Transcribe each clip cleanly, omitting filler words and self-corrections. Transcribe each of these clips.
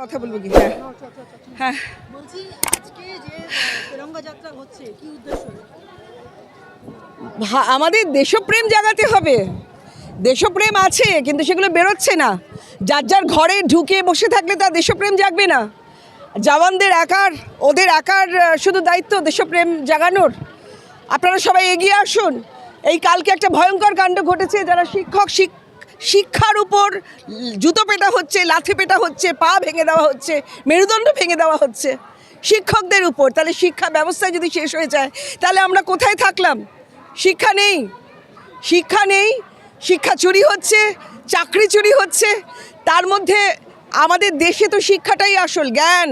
কথা বলবো কি? হ্যাঁ হ্যাঁ, বলছি আজকে যে তেরঙ্গা যাত্রা হচ্ছে কি উদ্দেশ্য? আমাদের দেশপ্রেম জাগাতে হবে। দেশপ্রেম আছে কিন্তু সেগুলো বেরোচ্ছে না। যার যার ঘরে ঢুকে বসে থাকলে তার দেশপ্রেম জাগবে না। জওয়ানদের ওদের একার শুধু দায়িত্ব দেশপ্রেম জাগানোর? আপনারা সবাই এগিয়ে আসুন। এই কালকে একটা ভয়ঙ্কর কাণ্ড ঘটেছে, যারা শিক্ষার উপর জুতো পেটা হচ্ছে, লাথি পেটা হচ্ছে, পা ভেঙে দেওয়া হচ্ছে, মেরুদণ্ড ভেঙে দেওয়া হচ্ছে শিক্ষকদের উপর। তাহলে শিক্ষা ব্যবস্থা যদি শেষ হয়ে যায় তাহলে আমরা কোথায় থাকলাম? শিক্ষা নেই, শিক্ষা নেই, শিক্ষা চুরি হচ্ছে, চাকরি চুরি হচ্ছে। তার মধ্যে আমাদের দেশে তো শিক্ষাটাই আসল, জ্ঞান।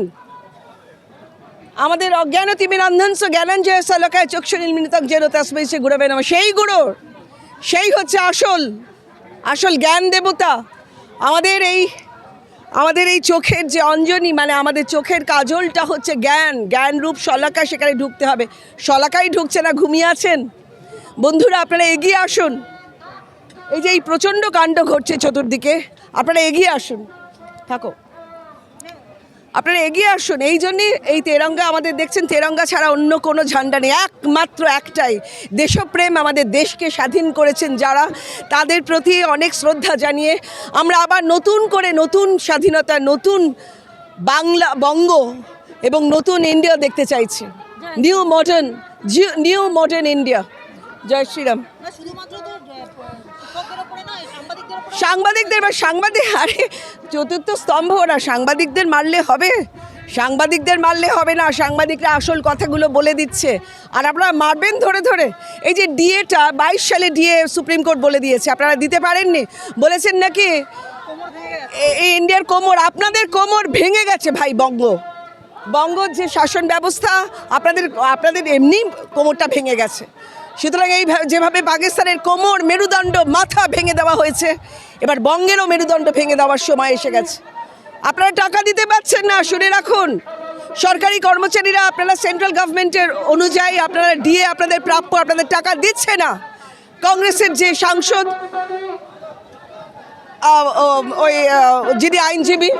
আমাদের অজ্ঞান তিমিরান্ধংস জ্ঞানাঞ্জয় সলকায় চক্ষুর্মিলিতং যেন তস্मै শ্রী গুরবে নমঃ। সেই হচ্ছে আসল জ্ঞান দেবতা। আমাদের এই চোখের যে অঞ্জনী, মানে আমাদের চোখের কাজলটা হচ্ছে জ্ঞান রূপ শলাকা। সেখানে ঢুকতে হবে, শলাকাই ঢুকছে না, ঘুমিয়ে আছেন। বন্ধুরা, আপনারা এগিয়ে আসুন। এই যে এই প্রচণ্ড কাণ্ড ঘটছে চতুর্দিকে, আপনারা এগিয়ে আসুন। থাকো, আপনারা এগিয়ে আসুন। এই জন্যই এই তেরঙ্গা, আমাদের দেখছেন তেরঙ্গা ছাড়া অন্য কোনো ঝান্ডা নেই, একমাত্র একটাই। দেশপ্রেম, আমাদের দেশকে স্বাধীন করেছেন যারা, তাদের প্রতি অনেক শ্রদ্ধা জানিয়ে আমরা আবার নতুন করে নতুন স্বাধীনতা, নতুন বঙ্গ এবং নতুন ইন্ডিয়া দেখতে চাইছি। New modern India. জয় শ্রীরাম। সাংবাদিক আরে চতুর্থ স্তম্ভ ওরা, সাংবাদিকদের মারলে হবে? সাংবাদিকদের মারলে হবে না, সাংবাদিকরা আসল কথাগুলো বলে দিচ্ছে। আর আপনারা মারবেন ধরে ধরে। এই যে ডিএটা 22 সালে ডিএ সুপ্রিম কোর্ট বলে দিয়েছে, আপনারা দিতে পারেননি? বলেছেন নাকি এই ইন্ডিয়ার কোমর? আপনাদের কোমর ভেঙে গেছে ভাই। বঙ্গর যে শাসন ব্যবস্থা, আপনাদের এমনি কোমরটা ভেঙে গেছে। সুতরাং যেভাবে পাকিস্তানের কোমর, মেরুদণ্ড, মাথা ভেঙে দেওয়া হয়েছে, এবার বঙ্গেরও মেরুদণ্ড ভেঙে দেওয়ার সময় এসে গেছে। আপনারা টাকা দিতে পারছেন না, শুনে রাখুন। সরকারি কর্মচারীরা, আপনারা সেন্ট্রাল গভর্নমেন্টের অনুযায়ী আপনারা ডিএ আপনাদের প্রাপ্য, আপনাদের টাকা দিচ্ছে না। কংগ্রেসের যে সাংসদ, যিনি আইনজীবী,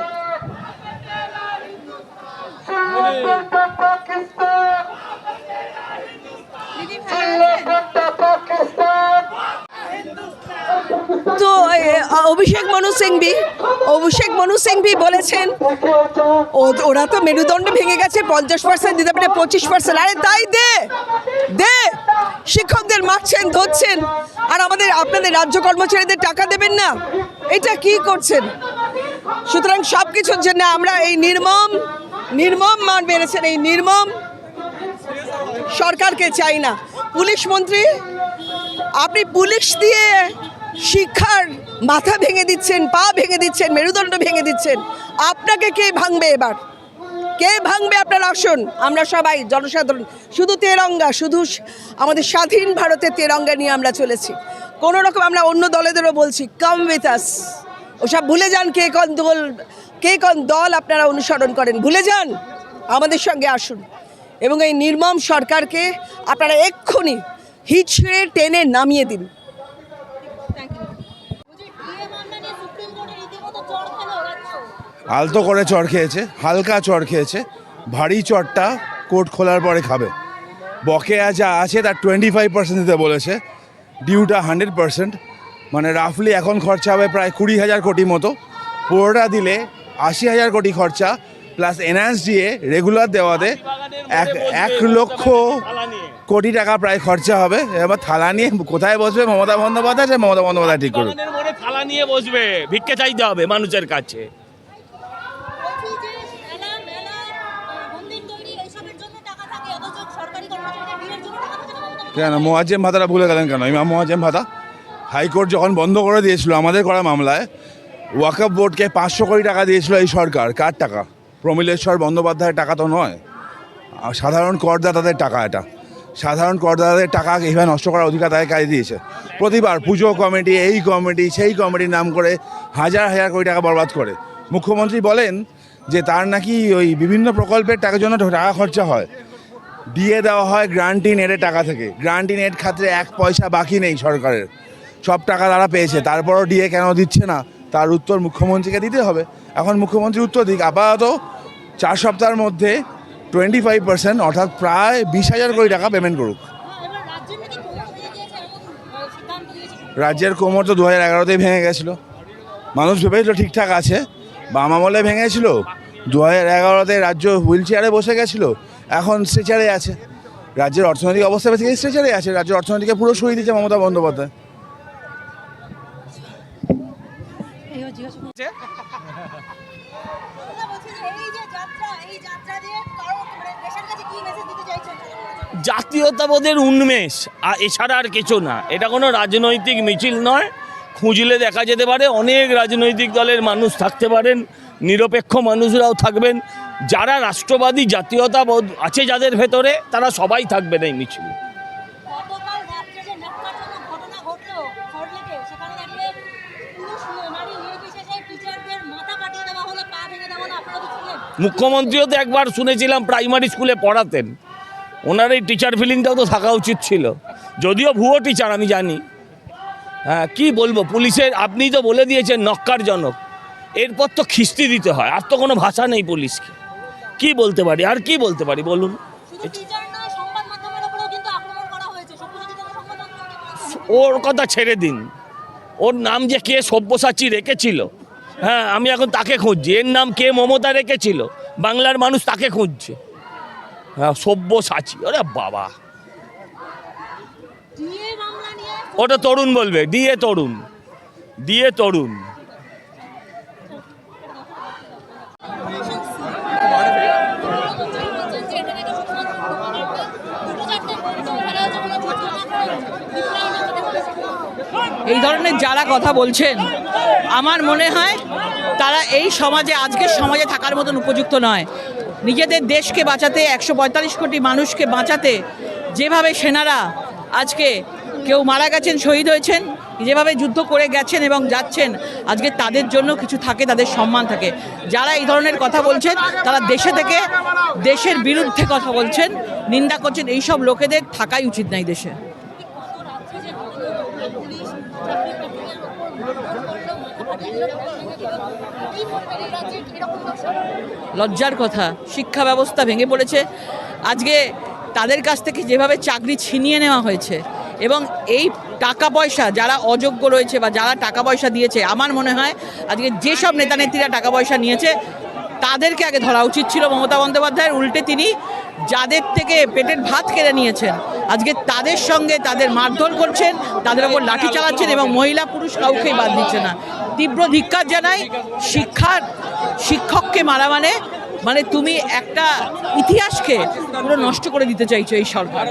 তো অভিষেক মনু সিংভি বলেছেন ওরা তো মেরুদণ্ড ভেঙে গেছে, 50% দিতে পারে, 25%। আরে তাই দে। শিক্ষকদের মারছেন, ধরছেন, আর আপনাদের রাজ্য কর্মচারীদের টাকা দেবেন না? এটা কি করছেন? সুতরাং সব কিছুর জন্য আমরা এই নির্মম মান মেরেছেন, এই নির্মম সরকারকে চাই না। পুলিশ মন্ত্রী, আপনি পুলিশ দিয়ে শিক্ষার মাথা ভেঙে দিচ্ছেন, পা ভেঙে দিচ্ছেন, মেরুদণ্ড ভেঙে দিচ্ছেন। আপনাকে কে ভাঙবে এবার? কে ভাঙবে? আপনারা আসুন, আমরা সবাই জনসাধারণ, শুধু তেরঙ্গা, শুধু আমাদের স্বাধীন ভারতের তেরঙ্গা নিয়ে আমরা চলেছি। কোনো রকম আমরা অন্য দলেদেরও বলছি, কাম উইথ আস। ওসব ভুলে যান, কে কোন দল আপনারা অনুসরণ করেন, ভুলে যান, আমাদের সঙ্গে আসুন। এবং এই নির্মম সরকারকে আপনারা এক্ষুনি হিচড়ে টেনে নামিয়ে দিন। আলতো করে চড় খেয়েছে, হালকা চড় খেয়েছে, ভারী চড়টা কোর্ট খোলার পরে খাবে। বকেয়া যা আছে তার 25% দিতে বলেছে, ডিউটা 100%, মানে রাফলি এখন খরচা হবে প্রায় 20,000 কোটি মতো। পুরোটা দিলে 80,000 কোটি খরচা, প্লাস এনহ্যান্স দিয়ে রেগুলার দেওয়াতে 1 লক্ষ কোটি টাকা প্রায় খরচা হবে। এবার থালা নিয়ে কোথায় বসবে মমতা বন্দ্যোপাধ্যায়? মমতা বন্দ্যোপাধ্যায় ঠিক করুন। থালা নিয়ে বসবে, ভিক্ষে চাইতে হবে মানুষের কাছে। কেন মোয়াজ্জেম ভাতাটা ভুলে গেলেন কেন? ইমাম মোয়াজ্জেম ভাতা হাইকোর্ট যখন বন্ধ করে দিয়েছিল আমাদের করা মামলায়, ওয়াকফ বোর্ডকে 500 কোটি টাকা দিয়েছিল এই সরকার। কার টাকা? প্রমিলেশ্বর বন্দ্যোপাধ্যায়ের টাকা তো নয়, সাধারণ করদাতাদের টাকা। এটা সাধারণ করদাতাদের টাকা এইভাবে নষ্ট করার অধিকার তাদের কাজে দিয়েছে। প্রতিবার পুজো কমিটি, এই কমিটি, সেই কমিটির নাম করে হাজার কোটি টাকা বরবাদ করে। মুখ্যমন্ত্রী বলেন যে তার নাকি ওই বিভিন্ন প্রকল্পের টাকার জন্য টাকা খরচা হয়, দিয়ে দেওয়া হয় গ্রান্টিং এডের টাকা থেকে। গ্রান্টিং এড খাতে 1 পয়সা বাকি নেই সরকারের, সব টাকা তারা পেয়েছে। তারপরও ডিএ কেন দিচ্ছে না তার উত্তর মুখ্যমন্ত্রীকে দিতে হবে। এখন মুখ্যমন্ত্রী উত্তর দিক, আপাতত 4 সপ্তাহের মধ্যে 25% অর্থাৎ প্রায় 20,000 কোটি টাকা পেমেন্ট করুক। এবার রাজ্যের নাকি কোমর ভেঙে গিয়েছে এরকম সিদ্ধান্ত নিয়েছে। রাজ্যের কোমর তো 2011তেই ভেঙে গেছিলো, মানুষ ভেবেছিল ঠিকঠাক আছে, বাম আমলে ভেঙেছিল, 2011তে রাজ্য হুইল চেয়ারে বসে গেছিল, এখন স্ট্রেচারে আছে। রাজ্যের অর্থনৈতিক অবস্থা বেশি স্ট্রেচারে আছে, রাজ্যের অর্থনীতিকে পুরো সরিয়ে দিচ্ছে মমতা বন্দ্যোপাধ্যায়। এইও জিজ্ঞাসা করছে। দাদা বলছি যে এই যাত্রা দিয়ে কারো মানে দেশের কাছে কি মেসেজ দিতে চাইছেন? জাতীয়তাবোধের উন্মেষ, আর এছাড়া আর কিছু না। এটা কোনো রাজনৈতিক মিছিল নয়। খুঁজলে দেখা যেতে পারে অনেক রাজনৈতিক দলের মানুষ থাকতে পারেন, নিরপেক্ষ মানুষরাও থাকবেন। যারা রাষ্ট্রবাদী জাতীয়তাবোধ আছে যাদের ভেতরে, তারা সবাই থাকবেন এই মিছিলে। গতকাল রাত্রে যে ন্যাক্কারজনক ঘটনা ঘটলো সল্টলেকে, সেখানে দাঁড়িয়ে পুরুষ নারী নির্বিশেষে টিচারদের মাথা কাটিয়ে দেওয়া হলো, পা ভেঙে দেওয়া হলো, আপনারা কি ছিলেন? মুখ্যমন্ত্রীও তো একবার শুনেছিলাম প্রাইমারি স্কুলে পড়াতেন, ওনার এই টিচার ফিলিংটাও তো থাকা উচিত ছিল, যদিও ভুয়ো টিচার আমি জানি। হ্যাঁ, কি বলবো, পুলিশের আপনিই তো বলে দিয়েছেন নক্কারজনক, এরপর তো খিস্তি দিতে হয়, আর তো কোনো ভাষা নেই পুলিশকে। কি বলতে পারি, আর কি বলতে পারি বলুন। শুধু টিচার নয়, সংবাদ মাধ্যমের উপরেও কিন্তু আক্রমণ করা হয়েছে। সত্যি কথা সংবাদ মাধ্যম ওর কথা ছেড়ে দিন, ওর নাম যে কে সব্যসাচী রেখেছিল, হ্যাঁ আমি এখন তাকে খুঁজছি। এর নাম কে মমতা রেখেছিল, বাংলার মানুষ তাকে খুঁজছে। হ্যাঁ, সব্যসাচী, ওরে বাবা, ডিএ মামলা নিয়ে ওটা তরুণ বলবে, দিয়ে তরুণ, দিয়ে তরুণ। এই ধরনের যারা কথা বলছেন, আমার মনে হয় তারা এই সমাজে, আজকের সমাজে থাকার মতন উপযুক্ত নয়। নিজেদের দেশকে বাঁচাতে, 145 কোটি মানুষকে বাঁচাতে যেভাবে সেনারা আজকে কেউ মারা গেছেন, শহীদ হয়েছেন, যেভাবে যুদ্ধ করে গেছেন এবং যাচ্ছেন, আজকে তাদের জন্য কিছু থাকে, তাদের সম্মান থাকে। যারা এই ধরনের কথা বলছেন তারা দেশে থেকে দেশের বিরুদ্ধে কথা বলছেন, নিন্দা করছেন। এইসব লোকেদের থাকাই উচিত নাই দেশে। লজ্জার কথা, শিক্ষা ব্যবস্থা ভেঙে পড়েছে। আজকে তাদের কাছ থেকে যেভাবে চাকরি ছিনিয়ে নেওয়া হয়েছে, এবং এই টাকা পয়সা যারা অযোগ্য রয়েছে বা যারা টাকা পয়সা দিয়েছে, আমার মনে হয় আজকে যেসব নেতা নেত্রীরা টাকা পয়সা নিয়েছে তাদেরকে আগে ধরা উচিত ছিল মমতা বন্দ্যোপাধ্যায়ের। উল্টে তিনি যাদের থেকে পেটের ভাত কেড়ে নিয়েছেন, আজকে তাদের সঙ্গে তাদের মারধর করছেন, তাদের ওপর লাঠি চালাচ্ছেন, এবং মহিলা পুরুষ কাউকেই বাদ দিচ্ছে না। তীব্র ধিক্কার জানাই। শিক্ষককে মারা মানে তুমি একটা ইতিহাসকে পুরো নষ্ট করে দিতে চাইছো এই সরকার।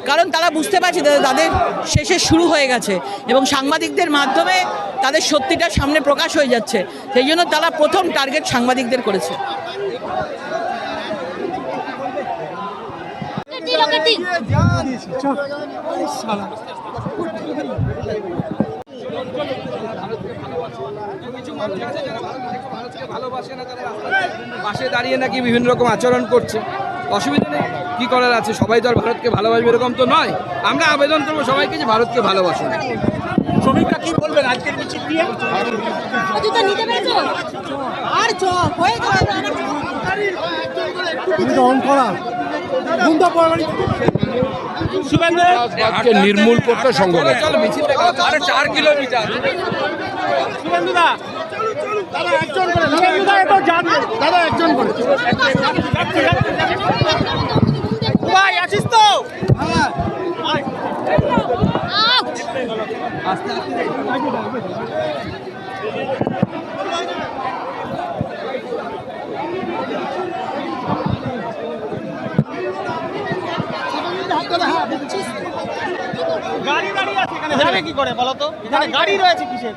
কারণ তারা বুঝতে পারছে তাদের শেষে শুরু হয়ে গেছে, এবং সাংবাদিকদের মাধ্যমে তাদের সত্যিটা সামনে প্রকাশ হয়ে যাচ্ছে। সেই জন্য তারা প্রথম টার্গেট সাংবাদিকদের করেছে। ভালোবাসে না, তারা পাশে দাঁড়িয়ে নাকি বিভিন্ন রকম আচরণ করছে। অসুবিধা নেই, কি করার আছে, সবাই তো আর ভারতকে ভালোবাসবে এরকম তো নয়। আমরা আবেদন করবো সবাইকে যে ভারতকে ভালোবাসুন। শ্রমিকরা কি বলবেন আজকের মিছিল দিয়ে? নির্মূল করতে সংগ্রাম, 4 কিলোমিটার। দাদা একজন করে, দাদা একজন করে। ভাই আছিস তো? গাড়ি দাঁড়িয়ে আছে এখানে, যাবে কি করে বলো তো? এখানে গাড়ি রয়েছে কিসের?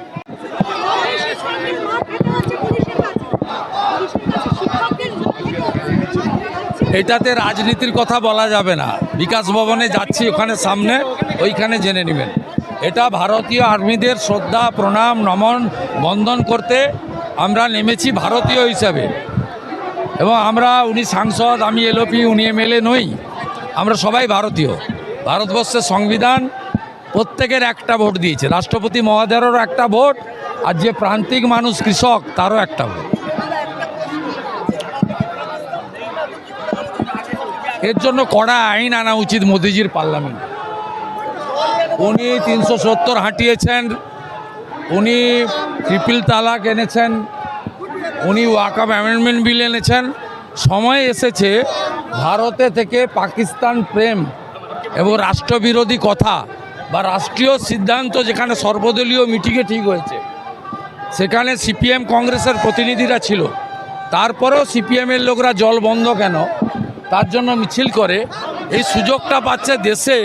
এটাতে রাজনীতির কথা বলা যাবে না। বিকাশ ভবনে যাচ্ছি, ওখানে সামনে, ওইখানে জেনে নেবেন। এটা ভারতীয় আর্মিদের শ্রদ্ধা, প্রণাম, নমন, বন্দন করতে আমরা নেমেছি ভারতীয় হিসাবে। এবং আমরা, উনি সাংসদ, আমি এলওপি, উনি এমএলএ নই, আমরা সবাই ভারতীয়। ভারতবর্ষের সংবিধান প্রত্যেকের একটা ভোট দিয়েছে, রাষ্ট্রপতি মহোদয়েরও একটা ভোট, আর যে প্রান্তিক মানুষ কৃষক তারও একটা ভোট। এর জন্য কড়া আইন আনা উচিত মোদিজির পার্লামেন্ট। উনি 370 হাঁটিয়েছেন, উনি ট্রিপল তালাক এনেছেন, উনি ওয়াকফ অ্যামেন্ডমেন্ট বিল এনেছেন। সময় এসেছে ভারতে থেকে পাকিস্তান প্রেম এবং রাষ্ট্রবিরোধী কথা বা রাষ্ট্রীয় সিদ্ধান্ত যেখানে সর্বদলীয় মিটিংয়ে ঠিক হয়েছে, সেখানে সিপিএম কংগ্রেসের প্রতিনিধিরা ছিল, তারপরেও সিপিএমের লোকরা জল বন্ধ কেন তার জন্য মিছিল করে। এই সুযোগটা পাচ্ছে দেশে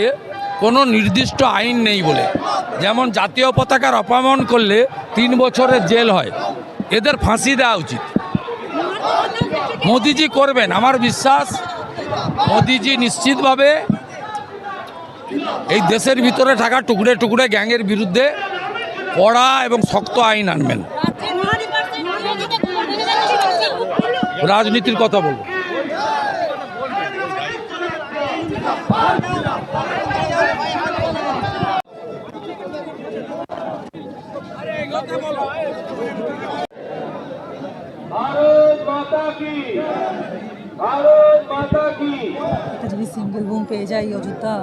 কোনো নির্দিষ্ট আইন নেই বলে। যেমন জাতীয় পতাকার অপমান করলে 3 বছরের জেল হয়, এদের ফাঁসি দেওয়া উচিত। মোদিজি করবেন, আমার বিশ্বাস মোদিজি নিশ্চিতভাবে এই দেশের ভিতরে থাকা টুকরে টুকরে গ্যাংয়ের বিরুদ্ধে কড়া এবং শক্ত আইন আনবেন। রাজনীতির কথা বলবো, যদি সিঙ্গেল রুম পেয়ে যাই অযোধ্যা